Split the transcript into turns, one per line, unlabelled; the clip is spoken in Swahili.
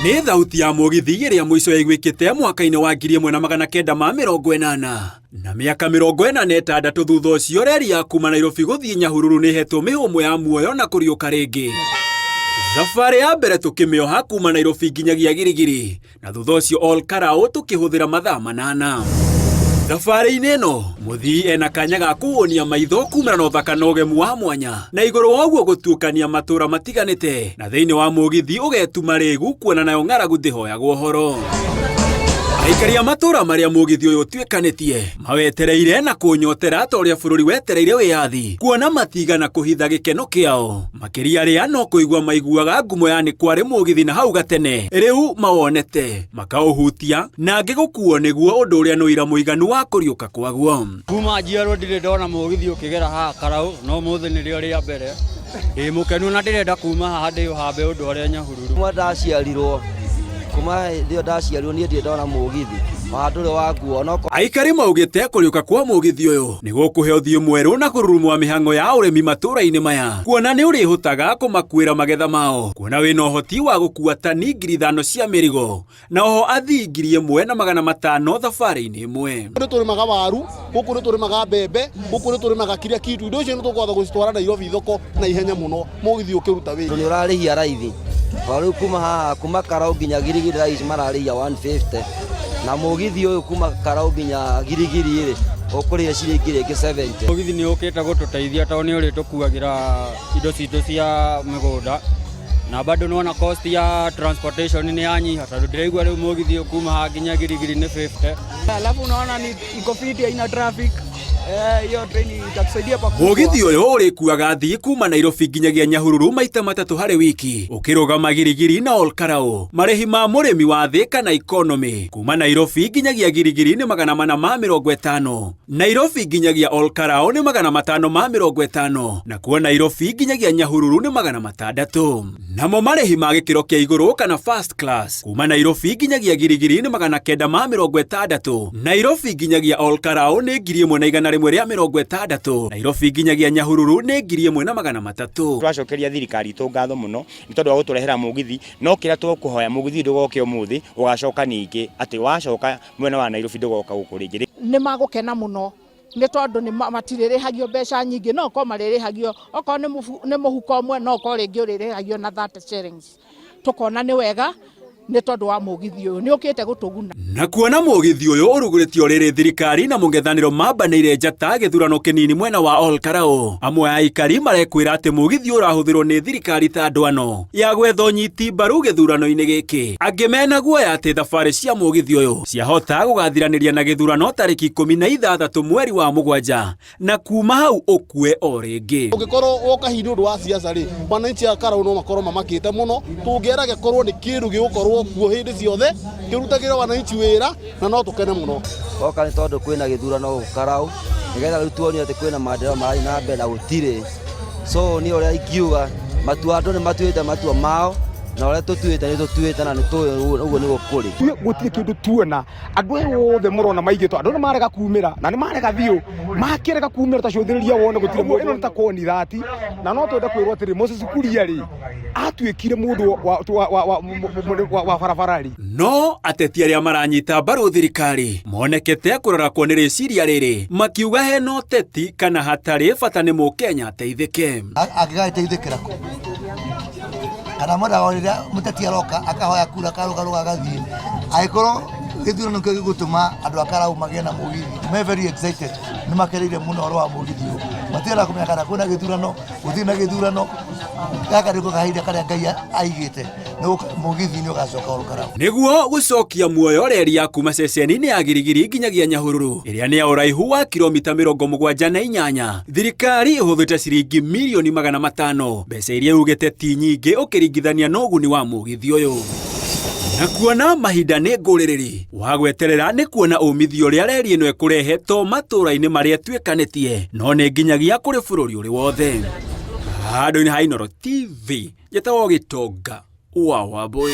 Nĩ thauti ya mũgithi ĩrĩa mũico yaiguĩkĩte mwaka-inĩ wa 1980 na mĩaka 46 thutha ũcio reri ya kuma Nairobi gũthiĩ Nyahururu nĩhetwo mĩhũmũ ya muoyo na kũriũka rĩngĩ. Thabarĩ ya mbere tũkĩmĩoha kuma Nairobi nginyagia Girigiri na thutha ũcio Ol Kalou tũkĩhũthĩra mathaa 8. Thabarĩ-inĩ ĩno mũthii ena kanya ga kũwonia maitho kumana na ũthaka na ũgemu wa mwanya na igũrũ wa ũguo gũtuĩkania matũra matiganĩte na thĩinĩ wa mũgithi ũgetuma rĩgu kuona nayo ng'aragu ndĩhoyagwo horo. Aikari a matũra marĩa mũgithi ũyũ ũtuĩkanĩtie mawetereire na kũnyotera ta ũrĩa bũrũri wetereire wĩyathi kuona matigana kũhitha gĩkeno kĩao makĩria arĩa no kũigua maiguaga ngumo ya nĩ kwarĩ mũgithi na hau gatene rĩu mawonete makaũhutia na angĩ gũkuo nĩguo ũndũ ũrĩa nĩ ũira mũiganu wa kũriũka kwaguo.
Kuma njiarwo ndirĩ ndona mũgithi ũkĩgera haha Kalou no mũthĩ nĩrĩo rĩa mbere mũkenu na ndĩrenda kuma haha ndĩũhambe ũndũ ũrĩa Nyahururu.
Kuma ndaciarirwo kuma ndio ndaciarirwo niĩ ndĩ ndona mũgithi ndũrĩ waguo no.
Aikari maugĩte kũriũka kwa mũgithi ũyũ nĩguo kũhe ũthiũ mwerũ na kũrurumwa mĩhang'o ya ũrĩmi matũra-inĩ maya kuona nĩ ũrĩhotaga kũmakuĩra magetha mao kuona wĩna ũhoti wa gũkua tani 5,000 cia mĩrigo na oho athii 1,500 thabarĩ-inĩ ĩmwe.
Nĩ tũrĩmaga waru gũkũ nĩ tũrĩmaga mbembe gũkũ nĩ tũrĩmaga kĩrĩa kitu indo icio nĩ tũkwenda gũcitwara Nairobi thoko na ihenya mũno mũgithi ũkĩruta wĩra.
Nĩ ũrarĩhia raithi waru kuma haha kuma Kalou nginya Girigiri raithi mararĩhia 150 na mũgithi ũyũ kuma Kalou nginya Girigiri rĩ ũkũrĩha ciringi rĩngĩ 70.
Mũgithi nĩ ũkĩte gũtũteithia tondũ nĩ ũrĩtũkuagĩra indo citũ cia mĩgũnda na bado nĩwona cost ya transportation nĩ yanyiha tondũ ndĩraigua rĩu mũgithi kuma haha nginya Girigiri nĩ 50.
Alafu unaona ni iko fiti haina traffic. Hiyo treni itakusaidia pakubwa.
Mũgithi ũyũ ũrĩkuaga athii kuma Nairobi nginyagia Nyahururu maita 3 harĩ wiki ũkĩrũgama Girigiri na Ol Kalou. Marĩhi ma mũrĩmi wa thĩ kana economy kuma Nairobi nginyagia Girigiri nĩ 450, Nairobi nginyagia Ol Kalou nĩ 550 na kuo Nairobi nginyagia Nyahururu nĩ 600. Namo marĩhi ma gĩkĩro kĩa igũrũ kana first class kuma Nairobi nginyagia Girigiri nĩ 960, Nairobi nginyagia Ol Kalou nĩ 1,160, Nairobi nginyagia Nyahururu nĩ 1,300.
Twacokeria thirikari itũ ngatho mũno nĩ tondũ wa gũtũrehera mũgithi no kĩrĩa tũkũhoya mũgithi ndũgoke ũmũthĩ ũgacoka ningĩ atĩ wacoka mwena wa Nairobi ndũgoka gũkũ rĩngĩ.
Nĩ magũkena mũno nĩ tondũ nĩ matirĩrĩhagio mbeca nyingĩ no ko marĩrĩhagio okorwo nĩ mũhuko ũmwe no ko rĩngĩ ũrĩrĩhagio na 30 shillings. Tukona nĩ wega nĩ tondũ wa mũgithi ũyũ nĩ ũkĩte gũtũguna.
Na kuona mũgithi ũyũ ũrugũrĩtio rĩrĩ thirikari na mũng'ethanĩro mambanĩire njata gĩthurano kĩnini mwena wa Ol Kalou, amwe a aikari marekwĩra atĩ mũgithi ũrahũthĩrwo nĩ thirikari ta ndwano ya gwetha ũnyiti mbaru gĩthurano-inĩ gĩkĩ. Angĩ mena guoya atĩ thabarĩ cia mũgithi ũyũ ciahota gũgathiranĩria na gĩthurano tarĩki 16 mweri wa 7 na kuma hau ũkue o rĩngĩ.
Ũngĩkorwo woka hingo ũndũ wa siasa rĩ wananchi a Kalou no makorwo mamakĩte mũno tũngĩera gĩkorwo nĩ kĩndũ gĩgũkorwo kuo hĩndĩ ciothe kĩrutagĩra wananchi wĩra na no tũkene mũno.
Oka nĩ tondũ kwĩna gĩthurano Kalou nĩgetha rĩu tuonio atĩ kwĩna maendeleo marathiĩ na mbere na gũtirĩ so nĩ ũrĩa ingiuga matua andũ nĩ matuĩte matua mao na ũrĩa tũtuĩte nĩ tũtuĩte na nĩ tũĩ ũguo nĩ gũkũrĩ.
Gũtirĩ kĩndũ tuona andũ aya othe mũrona maigĩtwo andũ nĩ marega kumĩra na nĩ marega biũ makĩrega kumĩra tacũthĩrĩria wone gũtirĩ mũndũ ĩno nĩ ta koni thati na no twende kwĩrwo atĩrĩ Moses Kuria rĩ atuĩkire mũndũ wa barabara rĩ.
No ateti arĩa maranyita mbaru thirikari monekete kũrarakwo nĩ rĩciria rĩrĩ makiuga hena ũteti kana hatarĩ bata nĩ mũkenya ateithĩke.
Angĩgateithĩkĩra kũ kana mũndũ rĩrĩa mũteti aroka akahoya kura karũgarũga agathiĩ agĩkorwo gĩthurano kĩu gĩgũtũma andũ a Kalou magĩe na mũgithi me very excited nĩ makereire mũno ũhoro wa mũgithi ũyũ matiĩra kũmenya kana kwĩna gĩthurano gũtirĩ na gĩthurano gaka nĩko kahinda karĩa Ngai aigĩte mũgithi nĩ ũgacoka Ol Kalou.
Nĩguo gũcokia muoyo reri ya kuma ceceni-inĩ ya Girigiri nginyagia Nyahururu ĩrĩa nĩ ya ũraihu wa kilomita 78, thirikari ĩhũthĩte ciringi 500,000 mbeca iria yugĩte ti nyingĩ ũkĩringithania na ũguni wa mũgithi ũyũ. Na kuona mahinda nĩ ngũrĩrĩri wa gweterera nĩ kuona umithio ũrĩa reri ĩno ĩkũrehe to matũra-inĩ marĩa tuĩkanĩtie no nĩ nginyagia kũrĩ bũrũri ũrĩ wothe. Handũ-inĩ ha Inooro TV njĩtagwo Gĩtonga wa Wambũi.